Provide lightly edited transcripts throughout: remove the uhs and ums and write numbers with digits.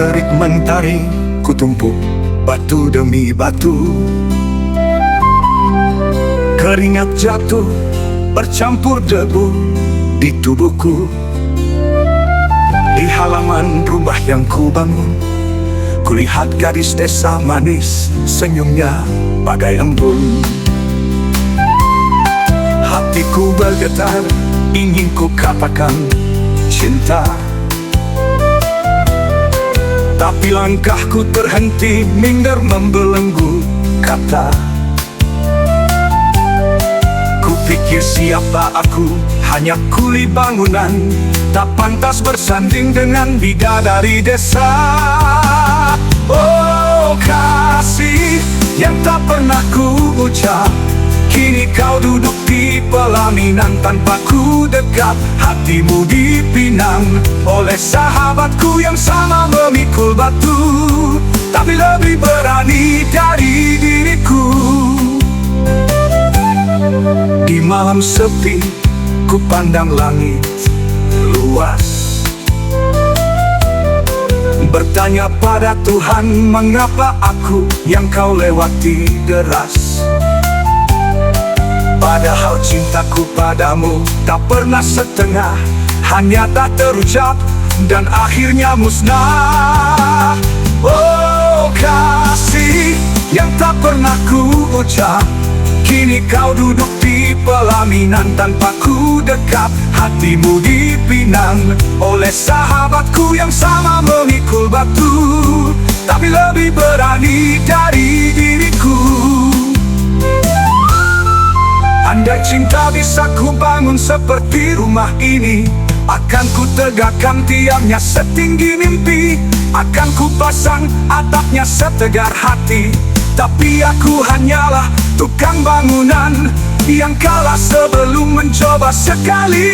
terik mentari, kutumpuk batu demi batu. Keringat jatuh bercampur debu di tubuhku. Di halaman rumah yang ku bangun, kulihat gadis desa manis, senyumnya bagai embun. Hatiku bergetar, ingin ku katakan cinta, tapi langkahku terhenti, minder membelenggu kata. Kupikir siapa aku, hanya kuli bangunan, tak pantas bersanding dengan bidadari desa. Oh kasih yang tak pernah ku ucap, kini kau duduk di pelaminan tanpa ku dekat. Hatimu dipinang oleh sahabatku yang sama memikul batu, tapi lebih berani dari diriku. Di malam sepi, ku pandang langit luas, bertanya pada Tuhan, mengapa aku yang kau lewati deras. Padahal cintaku padamu tak pernah setengah, hanya tak terucap dan akhirnya musnah. Oh kasih yang tak pernah ku ucap, kini kau duduk di pelaminan tanpa ku dekat. Hatimu dipinang oleh sahabatku yang sama memikul batu, tapi lebih berani dari diriku. Andai cinta bisa ku bangun seperti rumah ini, akan ku tegakkan tiangnya setinggi mimpi, akan ku pasang atapnya setegar hati. Tapi aku hanyalah tukang bangunan yang kalah sebelum mencoba sekali.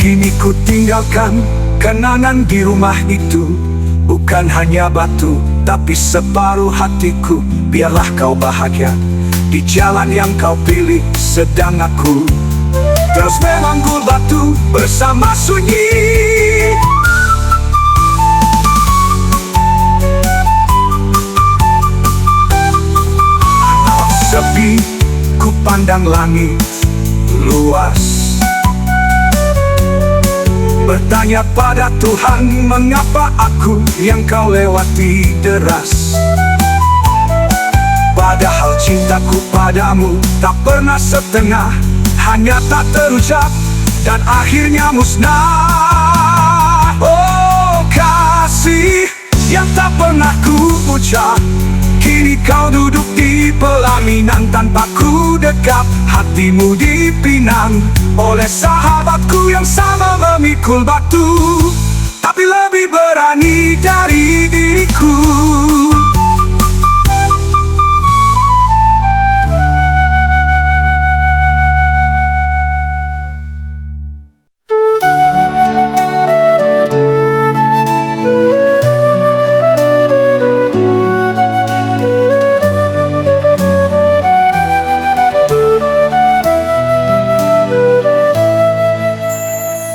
Kini ku tinggalkan kenangan di rumah itu, bukan hanya batu, tapi separuh hatiku. Biarlah kau bahagia di jalan yang kau pilih, sedang aku terus memanggul batu bersama sunyi. Sepi, ku pandang langit luas, bertanya pada Tuhan, mengapa aku yang kau lewati deras. Padahal cintaku padamu tak pernah setengah, hanya tak terucap dan akhirnya musnah. Oh kasih yang tak pernah ku ucap, kini kau duduk di pelaminan tanpa ku dekat. Hatimu dipinang oleh sahabatku yang sama memikul batu, tapi lebih berani dari diriku.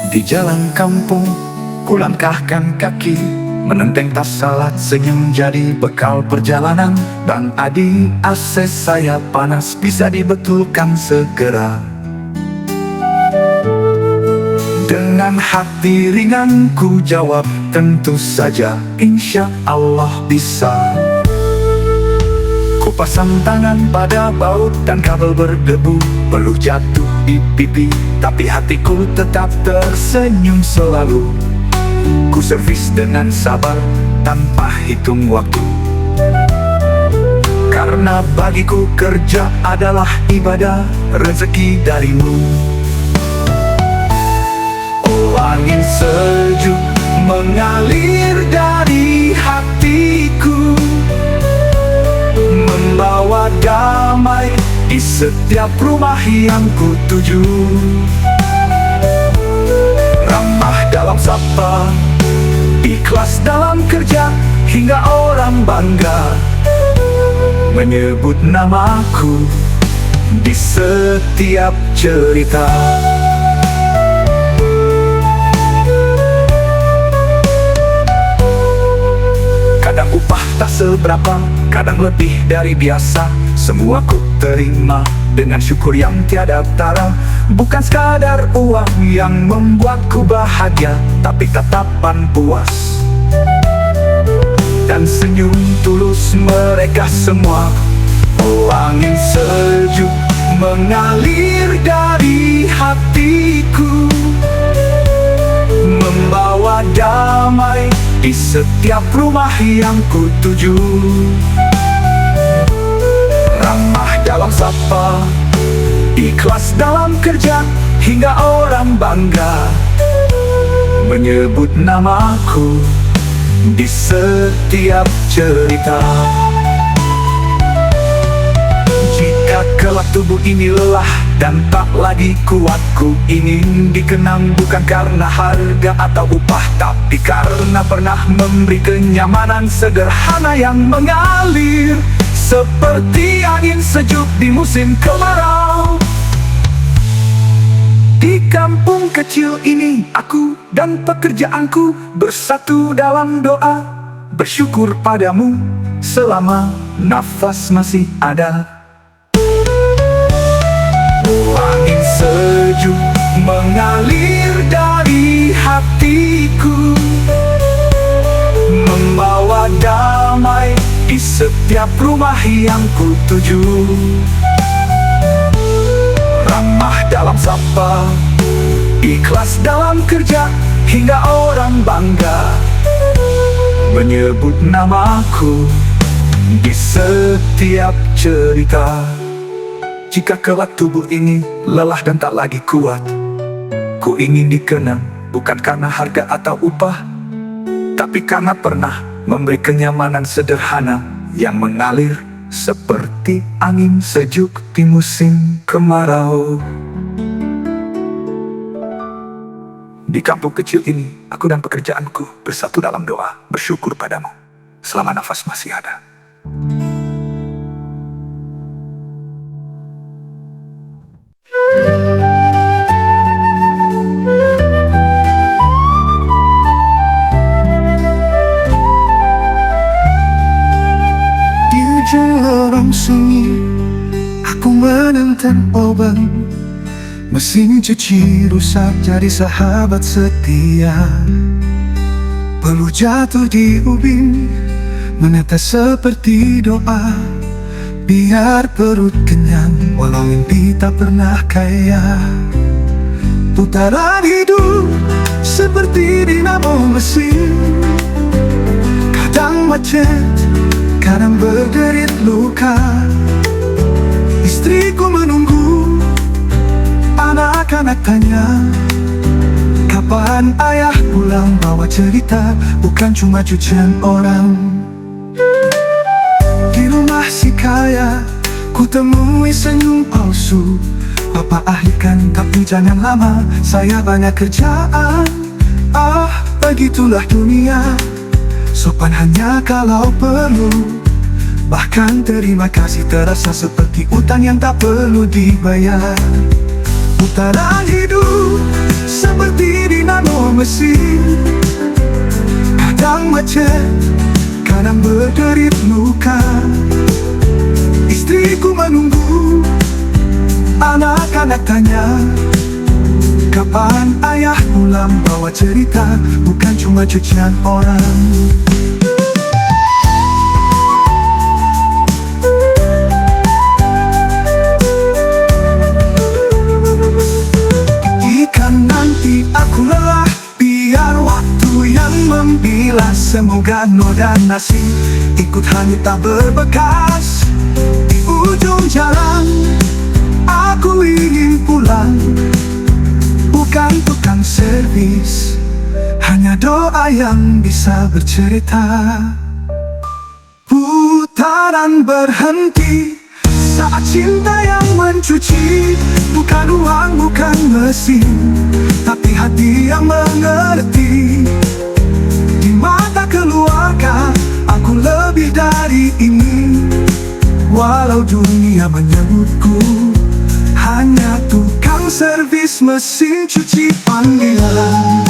Di jalan kampung, kulangkahkan kaki, menenteng tas salat, senyum jadi bekal perjalanan. Bang Adi, AC saya panas, bisa dibetulkan segera. Dengan hati ringan ku jawab, tentu saja, insya Allah bisa. Ku pasang tangan pada baut dan kabel berdebu, peluh jatuh di pipi, tapi hatiku tetap tersenyum selalu. Ku servis dengan sabar tanpa hitung waktu, karena bagiku kerja adalah ibadah, rezeki darimu. Oh angin sejuk mengalir dari hatiku, membawa damai di setiap rumah yang ku tuju. Ramah dalam dalam sapa, ikhlas dalam kerja, hingga orang bangga menyebut namaku di setiap cerita. Kadang upah tak seberapa, kadang lebih dari biasa. Semua ku terima dengan syukur yang tiada tara. Bukan sekadar uang yang membuatku bahagia, tapi tatapan puas dan senyum tulus mereka semua. Oh, angin sejuk mengalir dari hatiku, membawa damai di setiap rumah yang ku tuju. Ramah dalam sapa, ikhlas dalam kerja, hingga orang bangga menyebut namaku di setiap cerita. Jika kelak tubuh ini lelah dan tak lagi kuat, ku ingin dikenang bukan karena harga atau upah, tapi karena pernah memberi kenyamanan sederhana yang mengalir seperti angin sejuk di musim kemarau. Di kampung kecil ini, aku dan pekerjaanku bersatu dalam doa, bersyukur padamu selama nafas masih ada. Angin sejuk mengalir dari hatiku, membawa damai di setiap rumah yang ku tuju. Ramah dalam sapa, ikhlas dalam kerja, hingga orang bangga menyebut namaku di setiap cerita. Jika kelak tubuh ini lelah dan tak lagi kuat, ku ingin dikenang bukan karena harga atau upah, tapi karena pernah memberi kenyamanan sederhana yang mengalir seperti angin sejuk di musim kemarau. Di kampung kecil ini, aku dan pekerjaanku bersatu dalam doa, bersyukur padamu selama nafas masih ada. Di ujung lorong sunyi, aku menentang obeng. Mesin cuci rusak jadi sahabat setia. Perlu jatuh di ubin, menetes seperti doa. Biar perut kenyang, walau mimpi tak pernah kaya. Putaran hidup seperti dinamo mesin, kadang macet, kadang berderit luka. Istriku menunggu, anak-anak tanya, kapan ayah pulang bawa cerita, bukan cuma cucian orang. Di rumah si kaya, ku temui senyum palsu. Papa akhirkan tapi jangan lama, saya banyak kerjaan. Ah, begitulah dunia, sopan hanya kalau perlu. Bahkan terima kasih terasa seperti utang yang tak perlu dibayar. Putaran hidup seperti dinamo mesin, kadang macet, kadang berderit luka. Istriku menunggu, anak-anak tanya, kapan ayah pulang bawa cerita, bukan cuma cucian orang. Jika nanti aku lelah, biar waktu yang membilas. Semoga noda nasi ikut hanyut tak berbekas. Di ujung jalan aku ingin pulang, bukan tukang servis, hanya doa yang bisa bercerita. Putaran berhenti Saat cinta yang mencuci, bukan uang, bukan mesin, tapi hati yang mengerti. Di mata keluarga, aku lebih dari ini. Walau dunia menyebutku hanya tukang servis mesin cuci panggilan.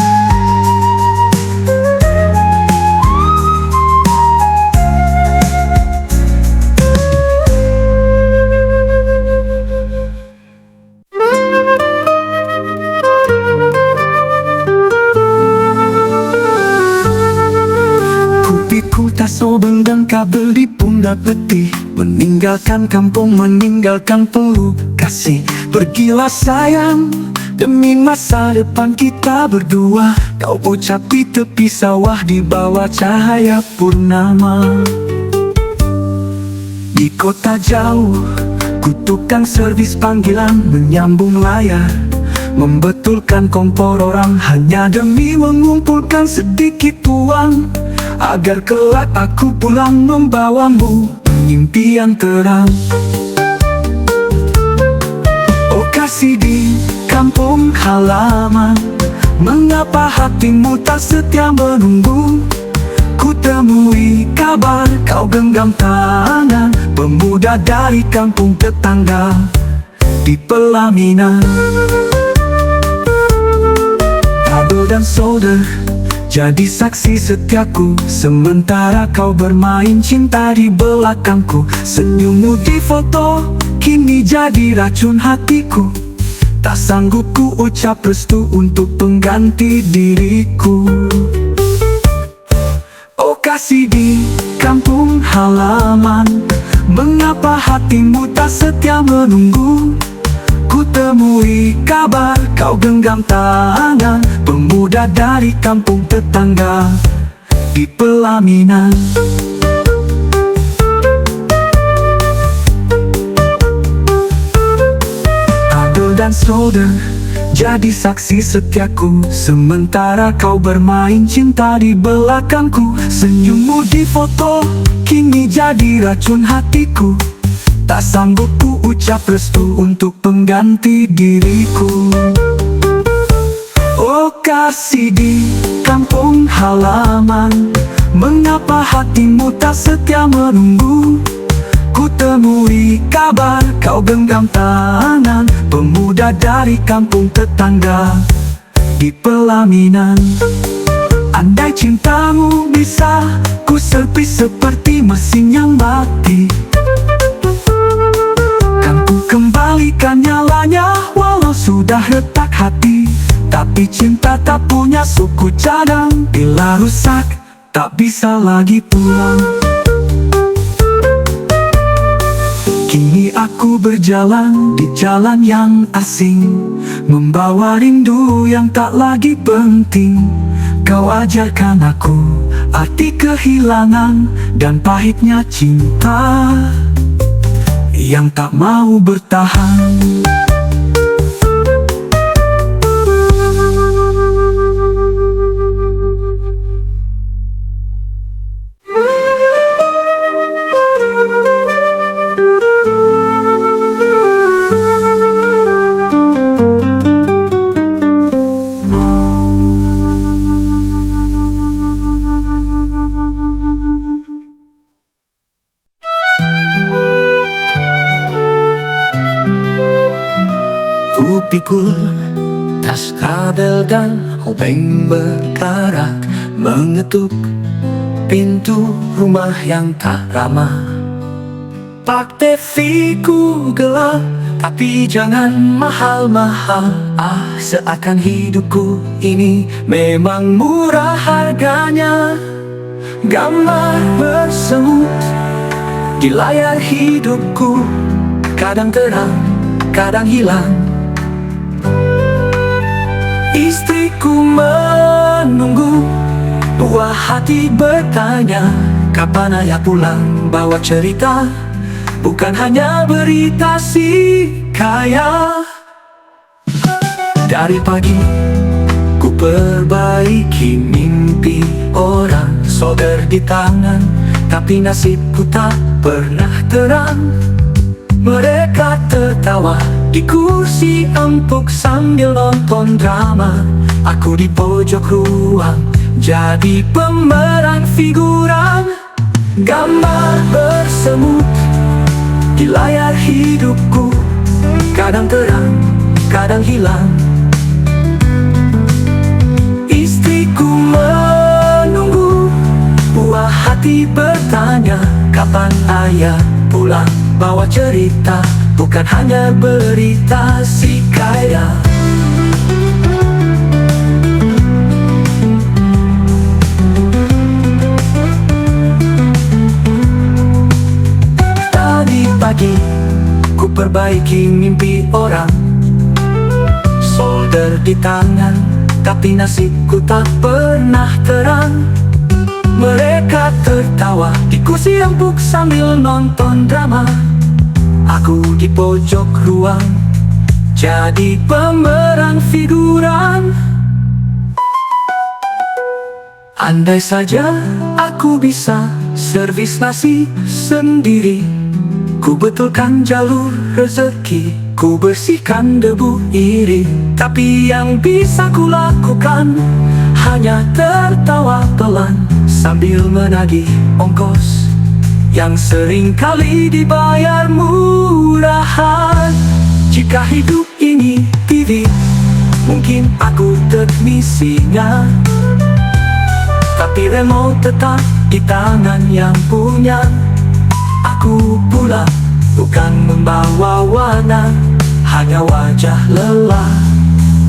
Kupiku tak sobeng dan kabel di pundak letih, meninggalkan kampung, meninggalkan peluk kasih. Pergilah sayang, demi masa depan kita berdua. Kau ucap di tepi sawah di bawah cahaya purnama. Di kota jauh, ku tukang servis panggilan, menyambung layar, membetulkan kompor orang, hanya demi mengumpulkan sedikit uang, agar kelak aku pulang membawamu mimpi yang terang. Oh kasih di kampung halaman, mengapa hatimu tak setia menunggu? Ku temui kabar kau genggam tangan pemuda dari kampung tetangga di pelaminan. Abel dan solder jadi saksi setiaku, sementara kau bermain cinta di belakangku. Senyummu di foto kini jadi racun hatiku. Tak sanggup ku ucap restu untuk pengganti diriku. Oh kasih di kampung halaman, mengapa hatimu tak setia menunggu? Ku temui kabar kau genggam tangan pemuda dari kampung tetangga di pelaminan. Abel dan solder jadi saksi setiaku, sementara kau bermain cinta di belakangku. Senyummu di foto kini jadi racun hatiku. Tak sanggup ku ucap restu untuk pengganti diriku. Oh kasih di kampung halaman, mengapa hatimu tak setia menunggu? Ku temui kabar kau genggam tangan pemuda dari kampung tetangga di pelaminan. Andai cintamu bisa ku servis seperti mesin yang mati, kembalikan nyalanya walau sudah retak hati. Tapi cinta tak punya suku cadang, bila rusak tak bisa lagi pulang. Kini aku berjalan di jalan yang asing, membawa rindu yang tak lagi penting. Kau ajarkan aku arti kehilangan dan pahitnya cinta yang tak mau bertahan. Ku pikul tas kabel dan obeng berkarak, mengetuk pintu rumah yang tak ramah. Pak TV ku gelap, tapi jangan mahal-mahal. Ah, seakan hidupku ini memang murah harganya. Gambar bersemut di layar hidupku, kadang terang, kadang hilang. Istriku menunggu, buah hati bertanya, kapan ayah pulang bawa cerita, bukan hanya berita si kaya. Dari pagi ku perbaiki mimpi orang, solder di tangan, tapi nasibku tak pernah terang. Mereka tertawa di kursi empuk sambil nonton drama. Aku di pojok ruang jadi pemeran figuran. Gambar bersemut di layar hidupku, kadang terang, kadang hilang. Istriku menunggu, buah hati bertanya, kapan ayah pulang? Bawa cerita, bukan hanya berita si kaya. Tadi pagi, ku perbaiki mimpi orang. Solder di tangan, tapi nasibku tak pernah terang. Mereka tertawa di kursi empuk sambil nonton drama. Aku di pojok ruang jadi pemeran figuran. Andai saja aku bisa servis nasi sendiri, ku betulkan jalur rezeki, ku bersihkan debu iri. Tapi yang bisa ku lakukan hanya tertawa pelan sambil menagih ongkos yang sering kali dibayar murahan. Jika hidup ini TV, mungkin aku teknisinya, tapi remote tetap di tangan yang punya. Aku pula bukan membawa warna, hanya wajah lelah,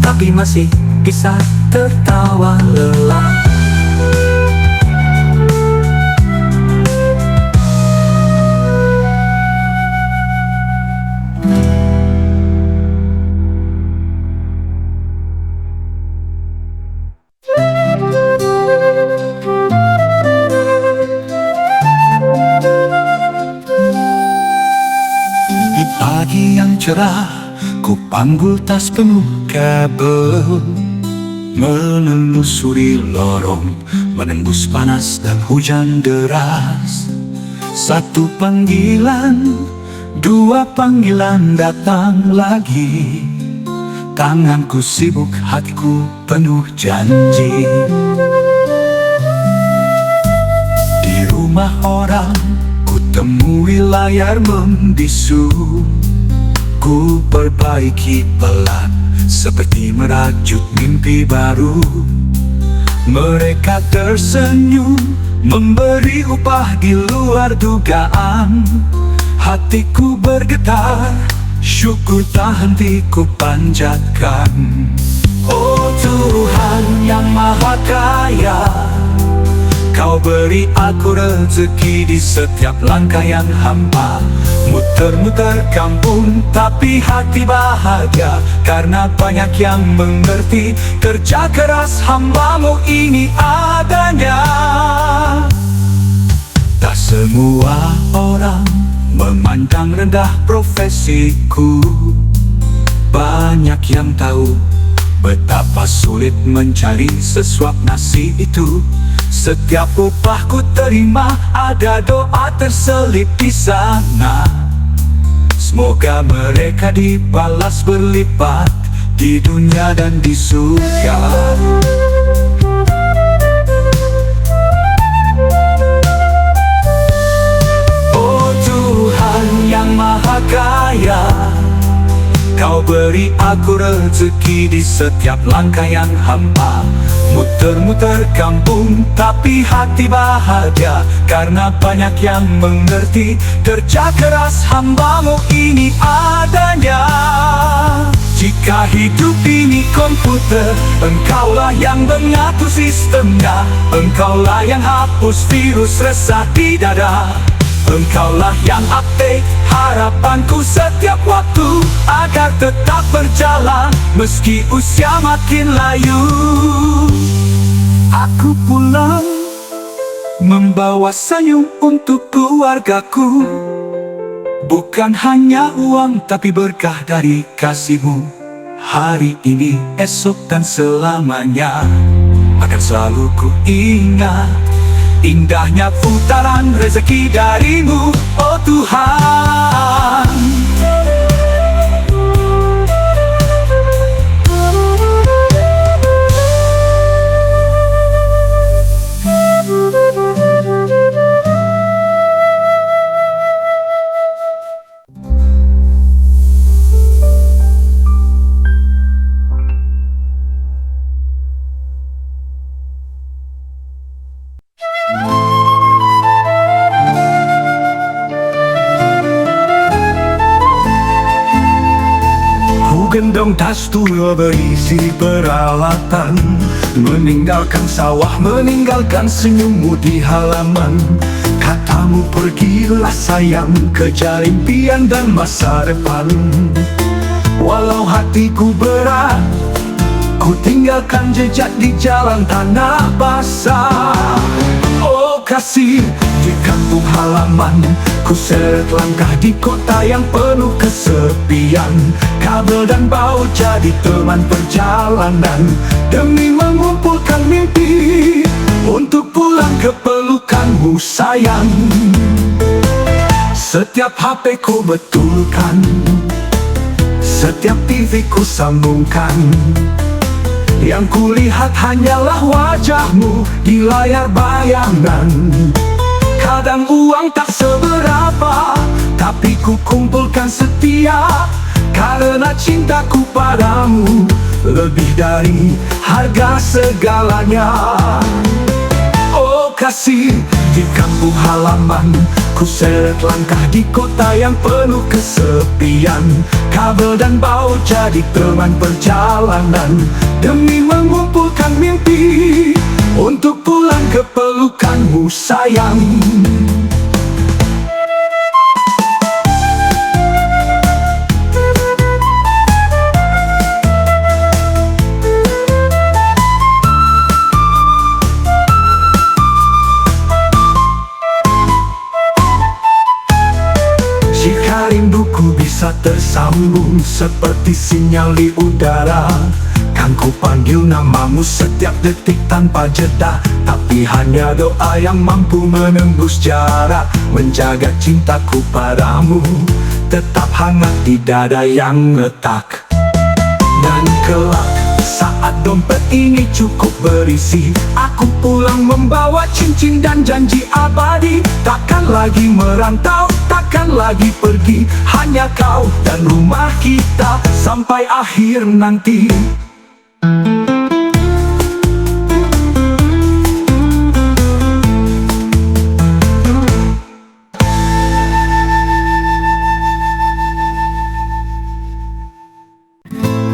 tapi masih bisa tertawa lelah. Di pagi yang cerah, ku panggul tas penuh kabel, menelusuri lorong, menembus panas dan hujan deras. Satu panggilan, dua panggilan datang lagi. Tanganku sibuk, hatiku penuh janji. Di rumah orang, ku temui layar membisu. Ku perbaiki pelan, seperti merajut mimpi baru. Mereka tersenyum, memberi upah di luar dugaan. Hatiku bergetar, syukur tak henti ku panjatkan. Oh Tuhan yang Maha Kaya, Kau beri aku rezeki di setiap langkah yang hampa. Muter-muter kampung tapi hati bahagia, karena banyak yang mengerti kerja keras hamba-Mu ini adanya. Tak semua orang memandang rendah profesiku. Banyak yang tahu betapa sulit mencari sesuap nasi itu. Setiap upahku terima, ada doa terselip di sana. Semoga mereka dibalas berlipat di dunia dan di surga. Oh Tuhan yang Maha Kaya, Kau beri aku rezeki di setiap langkah yang hampa. Muter-muter kampung tapi hati bahagia, karena banyak yang mengerti kerja keras hamba-Mu ini adanya. Jika hidup ini komputer, Engkaulah yang mengatur sistemnya. Engkaulah yang hapus virus resah di dada. Engkaulah yang update harapanku setiap waktu, agar tetap berjalan meski usia makin layu. Aku pulang membawa senyum untuk keluargaku. Bukan hanya uang tapi berkah dari kasih-Mu. Hari ini, esok dan selamanya akan selalu ku ingat indahnya putaran rezeki dari-Mu, oh Tuhan. gendong tas tua berisi peralatan, meninggalkan sawah, meninggalkan senyummu di halaman. Katamu pergilah sayang, kejar impian dan masa depan. Walau hatiku berat, ku tinggalkan jejak di jalan tanah basah. Oh kasih, di kampung halaman ku seret langkah di kota yang penuh kesepian. Kabel dan bau jadi teman perjalanan, demi mengumpulkan mimpi untuk pulang ke pelukanmu sayang. Setiap HP ku betulkan, setiap TV ku sambungkan, yang kulihat hanyalah wajahmu di layar bayangan. Kadang uang tak seberapa, tapi ku kumpulkan setia, karena cintaku padamu lebih dari harga segalanya. Oh kasih, di kampung halaman ku seret langkah di kota yang penuh kesepian. Kabel dan bau jadi teman perjalanan, demi mengumpulkan mimpi untuk pulang ke pelukanmu sayang. Jika rinduku bisa tersambung seperti sinyal di udara, kan ku panggil namamu setiap detik tanpa jeda. Tapi hanya doa yang mampu menembus jarak, menjaga cintaku padamu tetap hangat di dada yang retak. Dan kelak saat dompet ini cukup berisi, aku pulang membawa cincin dan janji abadi. Takkan lagi merantau, takkan lagi pergi, hanya kau dan rumah kita sampai akhir nanti.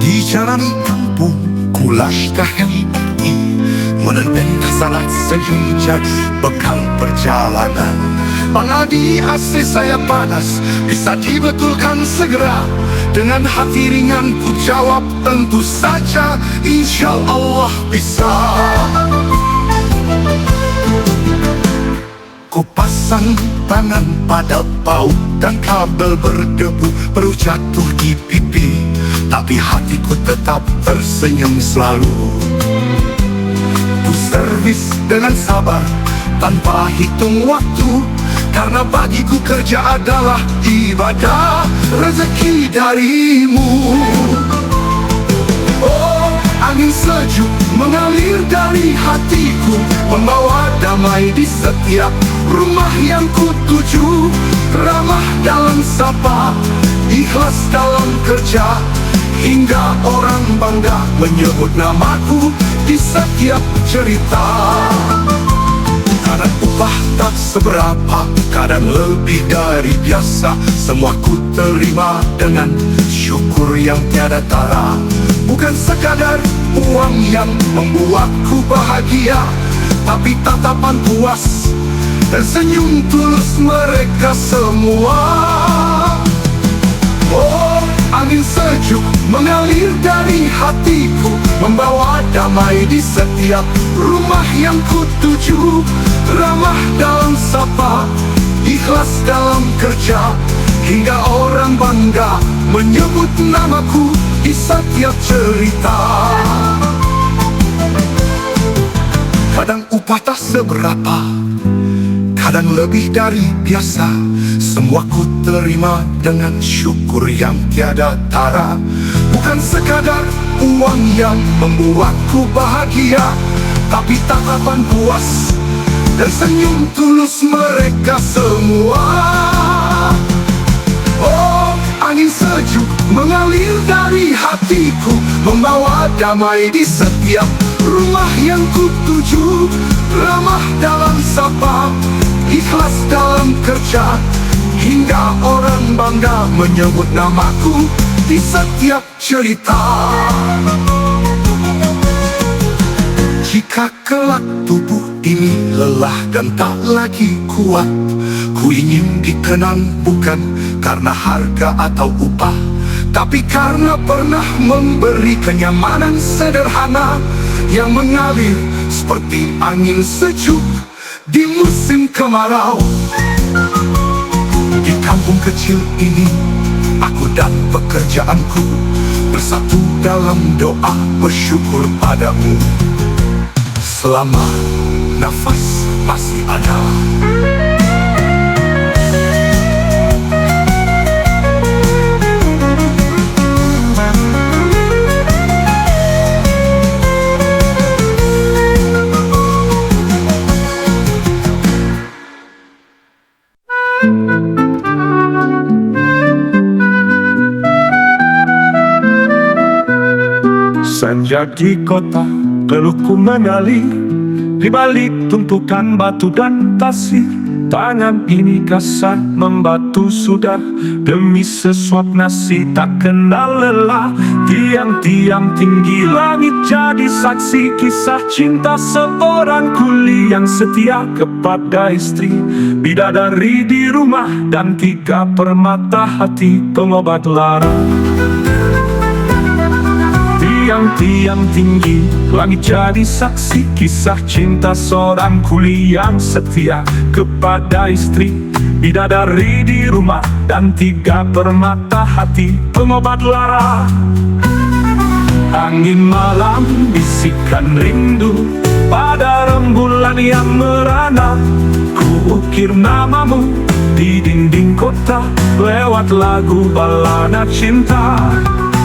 Di jalan kampung ku langkah ini, menenteng salat senyum jadi bekal perjalanan. Pengadi AC saya panas, bisa dibetulkan segera. Dengan hati ringan ku jawab tentu saja, insya Allah bisa. Ku pasang tangan pada baut dan kabel berdebu baru jatuh di pipi, tapi hatiku tetap tersenyum selalu. Ku servis dengan sabar tanpa hitung waktu, karena bagiku kerja adalah ibadah, rezeki darimu. Oh, angin sejuk mengalir dari hatiku, membawa damai di setiap rumah yang kutuju. Ramah dalam sapa, ikhlas dalam kerja, hingga orang bangga menyebut namaku di setiap cerita. Kadang upah tak seberapa, kadang lebih dari biasa, semua ku terima dengan syukur yang tiada tara. Bukan sekadar uang yang membuatku bahagia, tapi tatapan puas dan senyum tulus mereka semua. Oh, angin sejuk mengalir dari hatiku, membawa damai di setiap rumah yang kutuju. Ramah dalam sapa, ikhlas dalam kerja, hingga orang bangga menyebut namaku di setiap cerita. Kadang upah tak seberapa, kadang lebih dari biasa, semua ku terima dengan syukur yang tiada tara. Bukan sekadar uang yang membuatku bahagia, tapi tatapan puas dan senyum tulus mereka semua. Oh, angin sejuk mengalir dari hatiku, membawa damai di setiap rumah yang kutuju. Ramah dalam sapa, ikhlas dalam kerja, hingga orang bangga menyebut namaku di setiap cerita. Jika kelak tubuh ini lelah dan tak lagi kuat, ku ingin dikenang bukan karena harga atau upah, tapi karena pernah memberi kenyamanan sederhana yang mengalir seperti angin sejuk di musim kemarau. Di kampung kecil ini, aku dan pekerjaanku bersatu dalam doa bersyukur padamu. Selama nafas masih ada. Senja di kota, pelukku mengalir di balik tumpukan batu dan pasir. Tangan ini kasar membatu sudah demi sesuap nasi tak kenal lelah. Tiang-tiang tinggi langit jadi saksi kisah cinta seorang kuli yang setia kepada istri, bidadari di rumah dan 3 permata hati pengobat lara. Tiang-tiang tinggi, langit jadi saksi kisah cinta seorang kuli yang setia kepada istri, bidadari di rumah dan 3 permata hati pengobat lara. Angin malam bisikan rindu pada rembulan yang merana. Ku ukir namamu di dinding kota lewat lagu balada cinta.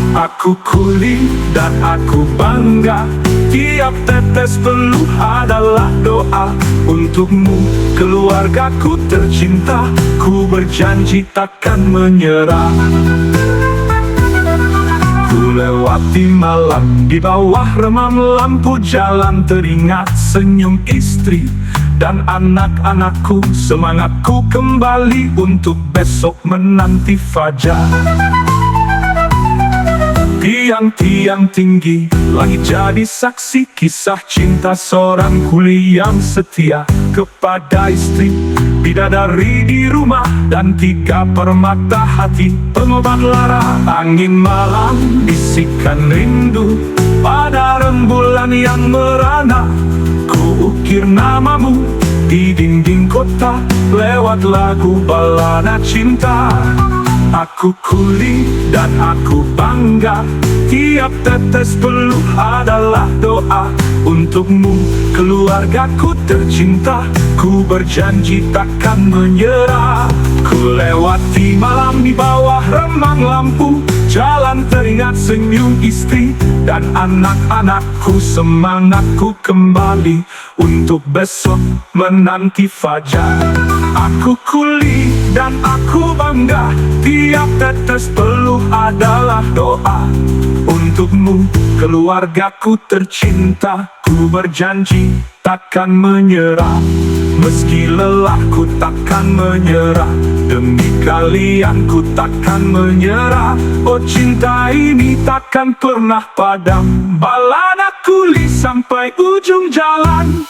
Aku kuli dan aku bangga, tiap tetes peluh adalah doa untukmu, keluargaku tercinta. Ku berjanji takkan menyerah. Ku lewati malam di bawah remam lampu jalan, teringat senyum istri dan anak-anakku. Semangatku kembali untuk besok menanti fajar. Tiang-tiang tinggi, langit jadi saksi kisah cinta seorang kuli yang setia kepada istri, bidadari di rumah dan 3 permata hati pengobat lara. Angin malam bisikan rindu pada rembulan yang merana. Ku ukir namamu di dinding kota lewat lagu balada cinta. Aku kuli dan aku bangga, tiap tetes peluh adalah doa untukmu, keluargaku tercinta. Ku berjanji takkan menyerah. Ku lewati malam di bawah remang lampu jalan, teringat senyum istri dan anak-anakku. Semangatku kembali untuk besok menanti fajar. Aku kuli dan aku bangga, tiap tetes peluh adalah doa untukmu, keluargaku tercinta. Ku berjanji takkan menyerah, meski lelah ku takkan menyerah. Demi kalian ku takkan menyerah. Oh cinta ini takkan pernah padam, balada kuli sampai ujung jalan.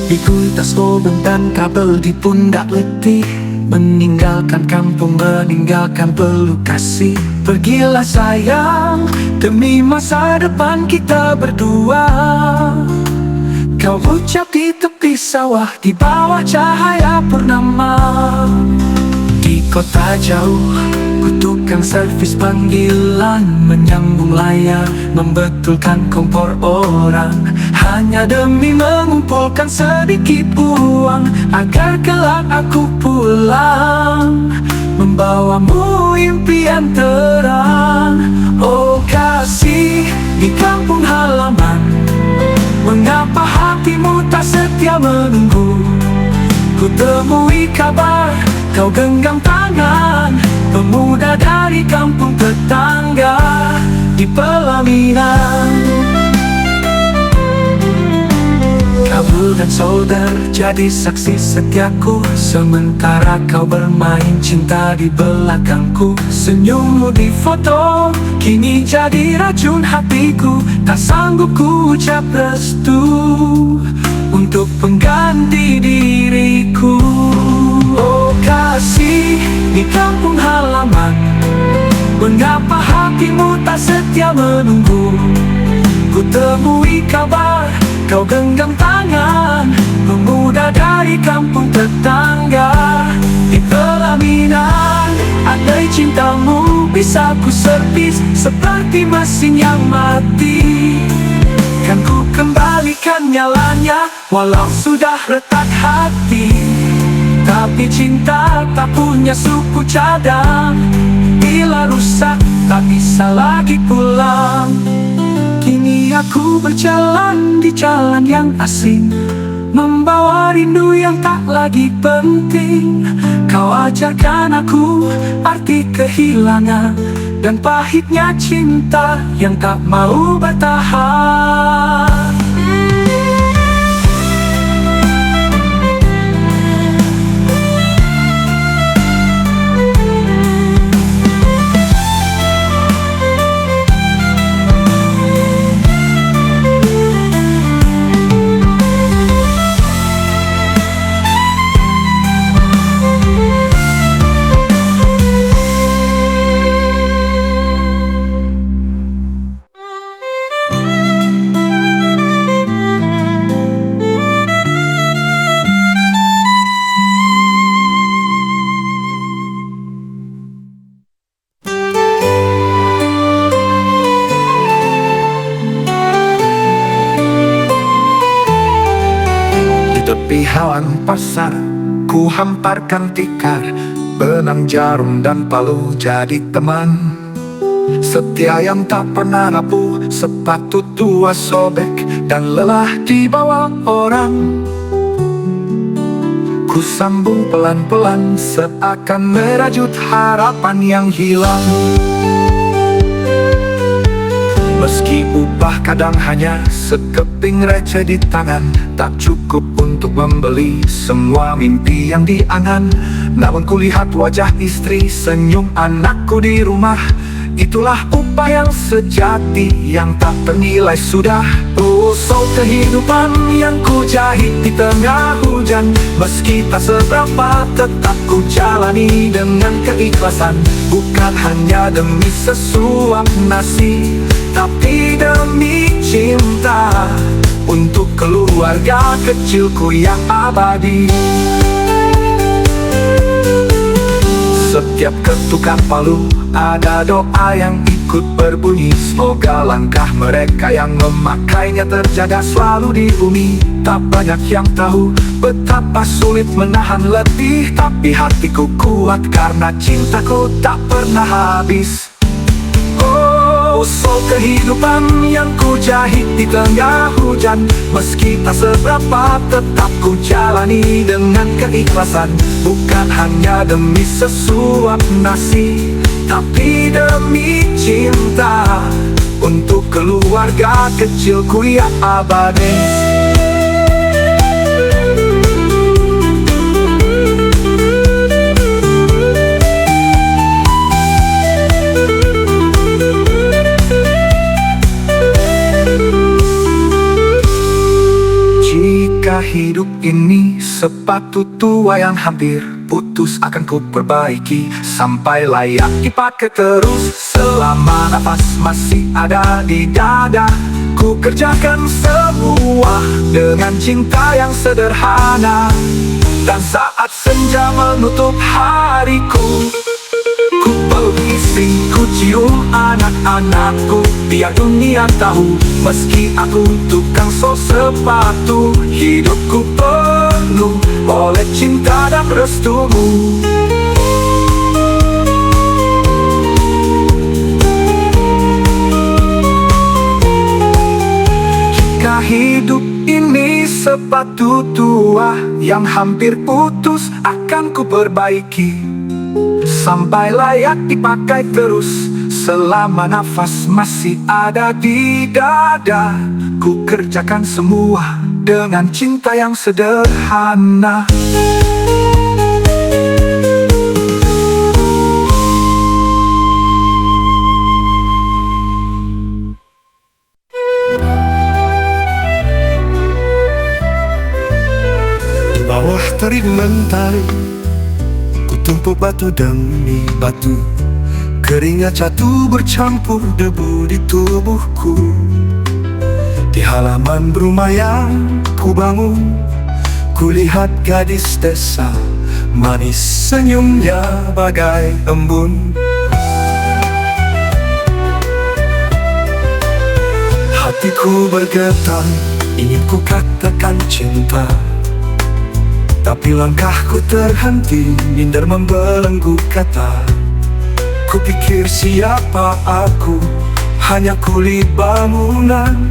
Pikul tas lubang dan kabel di pundak letih, meninggalkan kampung, meninggalkan peluk kasih. Pergilah sayang, demi masa depan kita berdua. Kau ucap di tepi sawah, di bawah cahaya purnama. Di kota jauh, kutukan servis panggilan, menyambung layar, membetulkan kompor orang. Hanya demi mengumpulkan sedikit uang, agar kelak aku pulang, membawamu impian terang. Oh kasih, di kampung halaman Mengapa hatimu tak setia menunggu? Ku temui kabar, kau genggam tangan pemuda dari kampung tetangga di pelaminan. Kabul dan solder jadi saksi setiaku, sementara kau bermain cinta di belakangku. Senyummu di foto kini jadi racun hatiku, tak sanggup ku ucap restu untuk pengganti diriku. Oh kasih di kampung halaman, mengapa hatimu tak setia menunggu? Ku temui kabar, kau genggam tangan pemuda dari kampung tetangga di pelaminan. Andai cintamu bisa ku servis seperti mesin yang mati, kan ku kembalikan nyalanya walau sudah retak hati. Tapi cinta tak punya suku cadang, bila rusak tak bisa lagi pulang. Kini aku berjalan di jalan yang asing, membawa rindu yang tak lagi penting. Kau ajarkan aku arti kehilangan dan pahitnya cinta yang tak mau bertahan. Tepi hawan pasar, ku hamparkan tikar, benang jarum dan palu jadi teman. Setia yang tak pernah rapuh, sepatu tua sobek dan lelah dibawa orang. Ku sambung pelan-pelan seakan merajut harapan yang hilang. Meski upah kadang hanya sekeping receh di tangan, tak cukup untuk membeli semua mimpi yang diangan. Namun kulihat wajah istri, senyum anakku di rumah. Itulah upah yang sejati, yang tak ternilai sudah. Usau kehidupan yang ku jahit di tengah hujan, meski tak seberapa tetap ku jalani dengan keikhlasan. Bukan hanya demi sesuap nasi, tapi demi cinta untuk keluarga kecilku yang abadi. Setiap ketukan palu ada doa yang ikut berbunyi, semoga langkah mereka yang memakainya terjaga selalu di bumi. Tak banyak yang tahu betapa sulit menahan letih, tapi hatiku kuat karena cintaku tak pernah habis. Usau kehidupan yang ku jahit di tengah hujan, meski tak seberapa tetap ku jalani dengan keikhlasan. Bukan hanya demi sesuap nasi, tapi demi cinta untuk keluarga kecilku yang abadi. Jika hidup ini sepatu tua yang hampir putus, akan ku perbaiki sampai layak dipakai terus. Selama nafas masih ada di dada, ku kerjakan semua dengan cinta yang sederhana. Dan saat senja menutup hariku, ku peluk istri, ku cium anak-anakku, biar dunia tahu meski aku tukang sok sepatu, hidupku penuh oleh cinta dan restumu. Jika hidup sepatu tua yang hampir putus akan ku perbaiki sampai layak dipakai terus. Selama nafas masih ada di dada, ku kerjakan semua dengan cinta yang sederhana. Di bawah terik mentari, ku tumpuk batu demi batu. Keringat jatuh bercampur debu di tubuhku. Di halaman rumah yang ku bangun, ku lihat gadis desa, manis senyumnya bagai embun. Hatiku bergetar, ingin ku katakan cinta, tapi langkahku terhenti, minder membelenggu kata. Kupikir siapa aku, hanya kulit bangunan,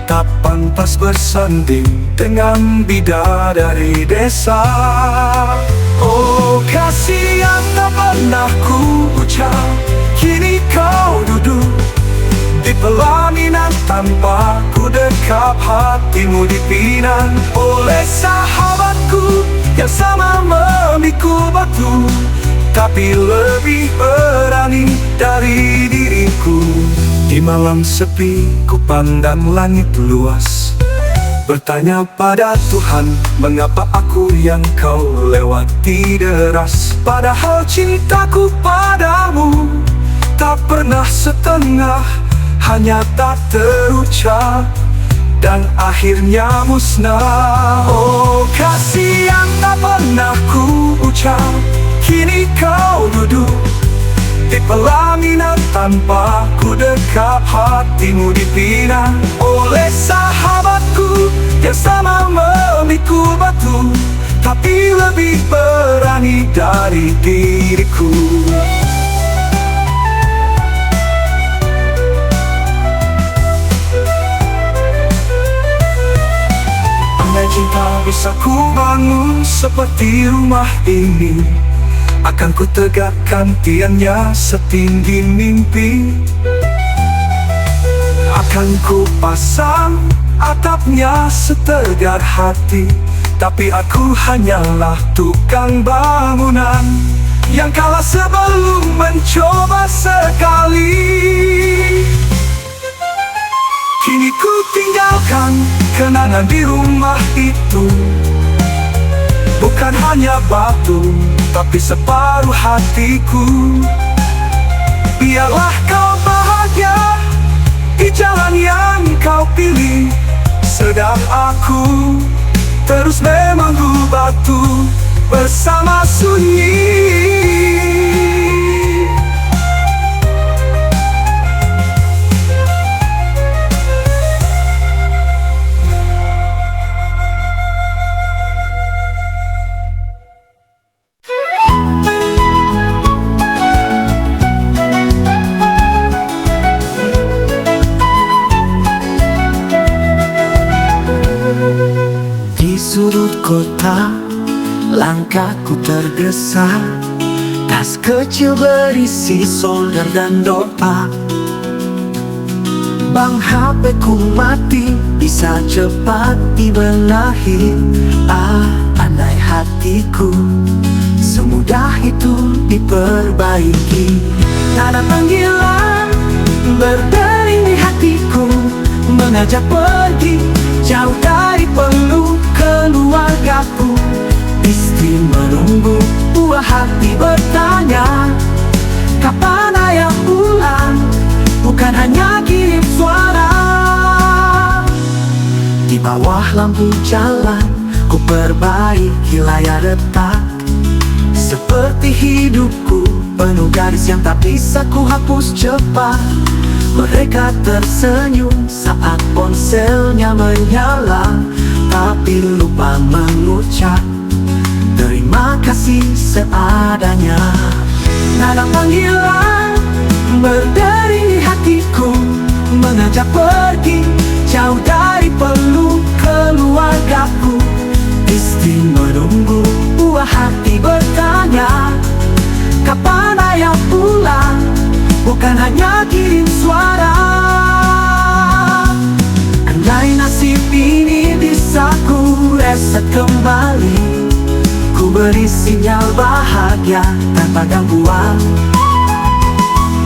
tak pantas bersanding dengan bidadari desa. Oh kasih yang tak pernah ku ucap, kini kau duduk di pelaminan tanpa ku dekap hatimu dipinang oleh sahabatku yang sama memikul batu, tapi lebih berani dari diriku. Di malam sepi ku pandang langit luas, bertanya pada Tuhan, mengapa aku yang kau lewati deras. Padahal cintaku padamu tak pernah setengah, hanya tak terucap dan akhirnya musnah. Oh kasih yang tak pernah ku ucap, kini kau duduk di pelaminan tanpa ku dekap hatimu dipinang oleh sahabatku yang sama memikul batu, tapi lebih berani dari diriku. Andai cinta bisa ku bangun seperti rumah ini, akan ku tegakkan tiangnya setinggi mimpi. Akan ku pasang atapnya setegar hati, tapi aku hanyalah tukang bangunan yang kalah sebelum mencoba sekali. Kini ku tinggalkan kenangan di rumah itu, bukan hanya batu, tapi separuh hatiku. Biarlah kau bahagia di jalan yang kau pilih, sedang aku terus memanggu batu bersama sunyi. Sudut kota, langkahku tergesa, tas kecil berisi solder dan doa. Bang HP ku mati, bisa cepat dibenahi. Andai hatiku semudah itu diperbaiki. Nada panggilan berdering di hatiku, mengajak pergi jauh dari peluk keluargaku. Istri menunggu, buah hati bertanya, kapan ayah pulang? Bukan hanya kirim suara. Di bawah lampu jalan, ku perbaiki layar retak. Seperti hidupku, penuh garis yang tak bisa ku hapus cepat. Mereka tersenyum saat ponselnya menyala, tapi lupa mengucap terima kasih seadanya. Nada panggilan berdering di hatiku, mengajak pergi jauh dari peluk keluargaku. Ku beri sinyal bahagia tanpa gangguan.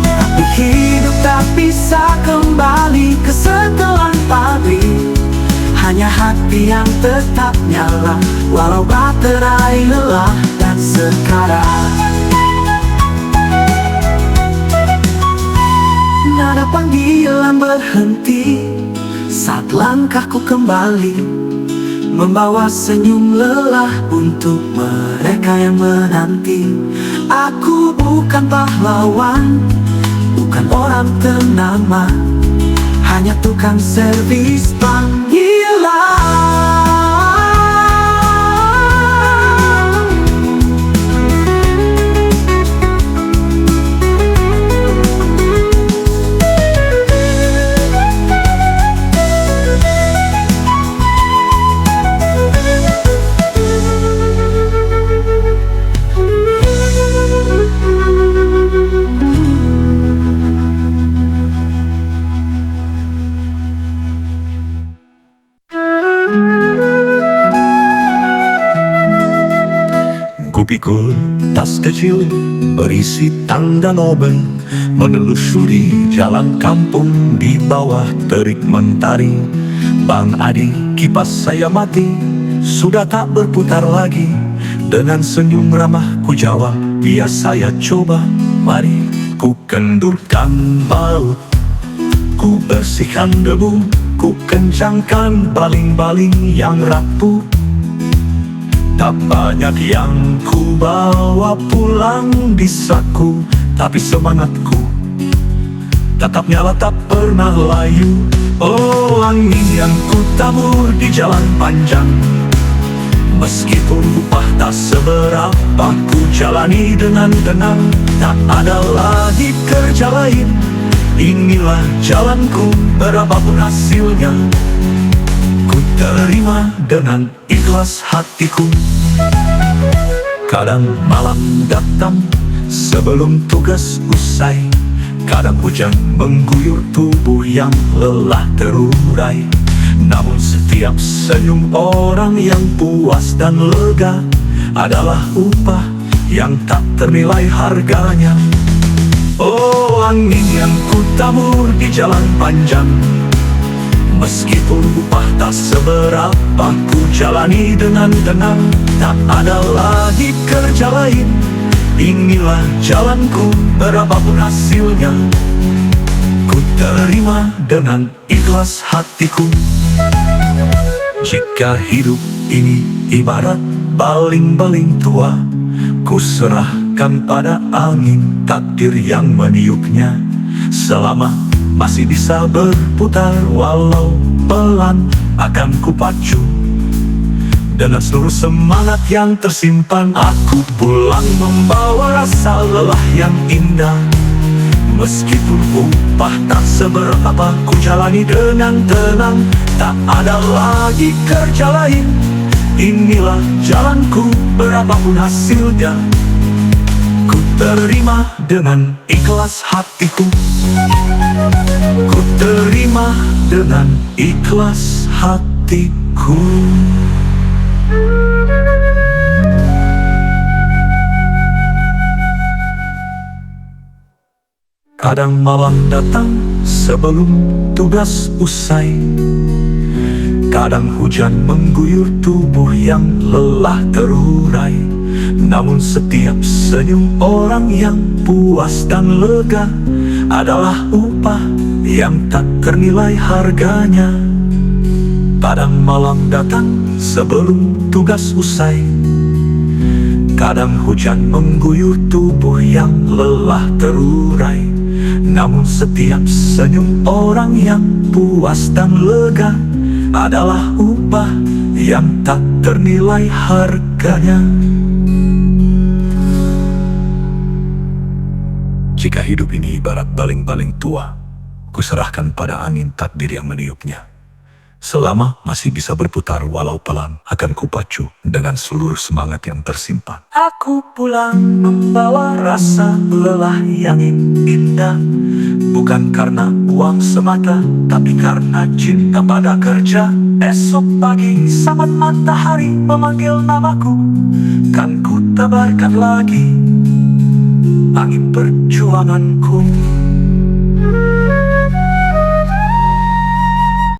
Tapi hidup tak bisa kembali ke setelan pabrik. Hanya hati yang tetap nyala walau baterai lelah dan sekarat. Nada panggilan berhenti saat langkahku kembali, membawa senyum lelah untuk mereka yang menanti. Aku bukan pahlawan, bukan orang ternama, hanya tukang servis panggilan. Kupikul tas kecil berisi tanda Nobel, menelusuri jalan kampung di bawah terik mentari. Bang Adi, kipas saya mati, sudah tak berputar lagi. Dengan senyum ramah ku jawab, biar saya coba. Mari ku kendurkan baut, ku bersihkan debu, ku kencangkan baling-baling yang rapuh. Tak banyak yang ku bawa pulang di saku, tapi semangatku tetap nyala, tak pernah layu. Oh, angin yang ku tabur di jalan panjang, meskipun upah tak seberapa, ku jalani dengan tenang. Tak ada lagi kerja lain, inilah jalanku berapapun hasilnya. Ku terima dengan ikhlas hatiku. Kadang malam datang sebelum tugas usai, kadang hujan mengguyur tubuh yang lelah terurai. Namun setiap senyum orang yang puas dan lega adalah upah yang tak ternilai harganya. Oh, angin yang ku tabur di jalan panjang, meskipun upah tak seberapa, ku jalani dengan tenang. Tak ada lagi kerja lain, inilah jalanku berapapun hasilnya. Ku terima dengan ikhlas hatiku. Jika hidup ini ibarat baling-baling tua, ku serahkan pada angin takdir yang meniupnya. Selama masih bisa berputar walau pelan, akan kupacu dengan seluruh semangat yang tersimpan. Aku pulang membawa rasa lelah yang indah, meskipun upah tak seberapa, ku jalani dengan tenang. Tak ada lagi kerja lain, inilah jalanku berapapun hasilnya. Ku terima dengan ikhlas hatiku. Ku terima dengan ikhlas hatiku. Kadang malam datang sebelum tugas usai, kadang hujan mengguyur tubuh yang lelah terurai. Namun setiap senyum orang yang puas dan lega adalah upah yang tak ternilai harganya. Kadang malam datang sebelum tugas usai, kadang hujan mengguyur tubuh yang lelah terurai. Namun setiap senyum orang yang puas dan lega adalah upah yang tak ternilai harganya. Jika hidup ini ibarat baling-baling tua, ku serahkan pada angin takdir yang meniupnya. Selama masih bisa berputar walau pelan, akan kupacu dengan seluruh semangat yang tersimpan. Aku pulang membawa rasa lelah yang indah, bukan karena uang semata, tapi karena cinta pada kerja. Esok pagi saat matahari memanggil namaku, kan ku tebarkan lagi angin perjuanganku.